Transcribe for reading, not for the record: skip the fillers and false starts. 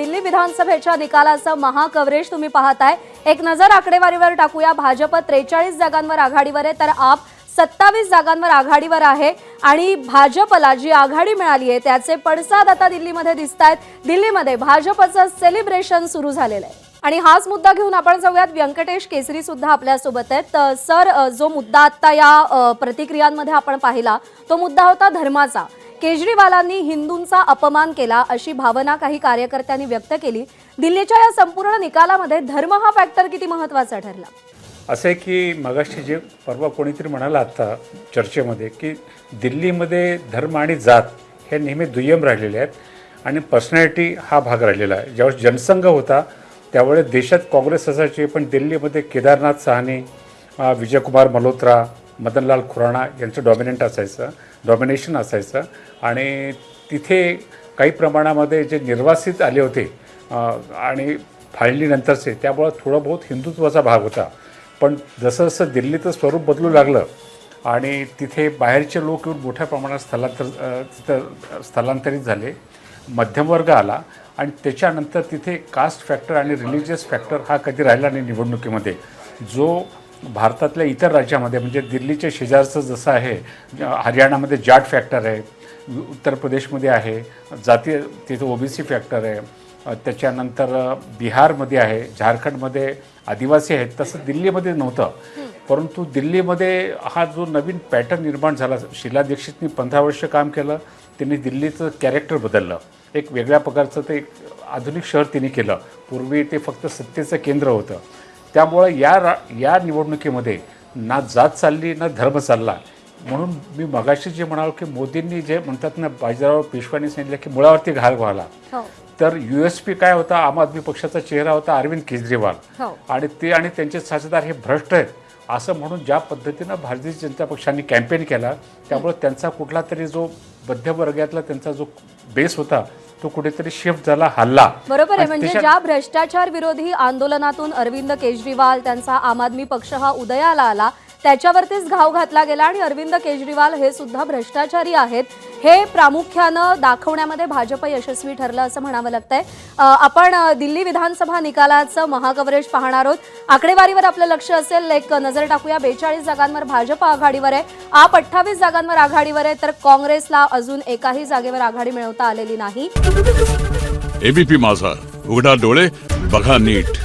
दिल्ली विधानसभेच्या निकालाचं महाकव्हरेज तुम्ही पाहताय। एक नजर आकडेवारीवर टाकूया। भाजप 43 जागांवर आघाडीवर आहे, तर आप 27 जागांवर आघाडीवर आहे आणि भाजपला जी आघाडी मिळाली आहे त्याचे पडसाद आता दिल्लीमध्ये दिसतायत। दिल्लीमध्ये भाजपचं सेलिब्रेशन सुरू झालेलं आहे आणि हाच मुद्दा घेऊन आपण जाऊयात। व्यंकटेश केसरी सुद्धा आपल्या सोबत आहेत। सर, जो मुद्दा आता या प्रतिक्रियांमध्ये आपण पाहिला तो मुद्दा होता धर्माचा। केजरीवालांनी हिंदूंचा अपमान केला अशी भावना काही कार्यकर्त्यांनी व्यक्त केली। दिल्लीच्या या संपूर्ण निकालामध्ये धर्म हा फॅक्टर किती महत्त्वाचा ठरला? असे की मगाशी जे परवा कोणीतरी म्हणाला आता चर्चेमध्ये की दिल्लीमध्ये धर्म आणि जात हे नेहमी दुय्यम राहिलेले आहेत आणि पर्सनॅलिटी हा भाग राहिलेला आहे। ज्यावेळेस जनसंघ होता त्यावेळेस देशात काँग्रेस असायची, पण दिल्लीमध्ये केदारनाथ साहनी, विजयकुमार मल्होत्रा, मदनलाल खुराना यांचं डॉमिनेशन असायचं आणि तिथे काही प्रमाणामध्ये जे निर्वासित आले होते आणि फाळणीनंतरचे, त्यामुळं थोडं बहुत हिंदुत्वाचा भाग होता। पण जसं जसं दिल्लीचं स्वरूप बदलू लागलं आणि तिथे बाहेरचे लोक येऊन मोठ्या प्रमाणात स्थलांतरित झाले, मध्यमवर्ग आला आणि त्याच्यानंतर तिथे कास्ट फॅक्टर आणि रिलिजियस फॅक्टर हा कधी राहिला नाही निवडणुकीमध्ये, जो भारतातल्या इतर राज्यामध्ये म्हणजे दिल्लीच्या शेजारचं जसं आहे, हरियाणामध्ये जाट फॅक्टर आहे, उत्तर प्रदेशमध्ये आहे, जाती तिथं ओबीसी फॅक्टर आहे, त्याच्यानंतर बिहारमध्ये आहे, झारखंडमध्ये आदिवासी आहेत, तसं दिल्लीमध्ये नव्हतं। परंतु दिल्लीमध्ये हा जो नवीन पॅटर्न निर्माण झाला, शीला दीक्षितनी 15 वर्ष काम केलं, त्यांनी दिल्लीचं कॅरेक्टर बदललं, एक वेगळ्या प्रकारचं ते आधुनिक शहर त्यांनी केलं। पूर्वी ते फक्त सत्तेचं केंद्र होतं, त्यामुळं या निवडणुकीमध्ये ना जात चालली ना धर्म चालला। म्हणून मी मगाशी जे म्हणालो की मोदींनी जे म्हणतात ना, बाजीराव पेशव्यांनी सांगितलं की मुळावरती घाल घाला, तर USP काय होता? आम आदमी पक्षाचा चेहरा होता अरविंद केजरीवाल आणि ते आणि त्यांचे साथीदार हे भ्रष्ट आहेत असं म्हणून ज्या पद्धतीनं भारतीय जनता पक्षाने कॅम्पेन केला, त्यामुळे त्यांचा कुठला तरी जो मध्यमवर्गातला त्यांचा जो बेस होता तो कुठेतरी शिफ्ट झाला, हल्ला। बरोबर आहे। म्हणजे ज्या भ्रष्टाचार विरोधी आंदोलनातून अरविंद केजरीवाल त्यांचा आम आदमी पक्ष हा उदयाला आला, त्याच्यावरतीच घाव घातला गेला आणि अरविंद केजरीवाल हे सुद्धा भ्रष्टाचारी आहेत हे प्रामुख्याने दाखवण्यामध्ये भाजप यशस्वी ठरलं असं म्हणावं लागतंय। आपण दिल्ली विधानसभा निकालाचं महाकव्हरेज पाहणार आहोत। आकडेवारीवर आपलं लक्ष असेल, एक नजर टाकूया। 42 जागांवर भाजप आघाडीवर आहे, आप 28 जागांवर आघाडीवर आहे, तर काँग्रेसला अजून एकाही जागेवर आघाडी मिळवता आलेली नाही। एबीपी माझा, उघडा डोळे बघा नीट।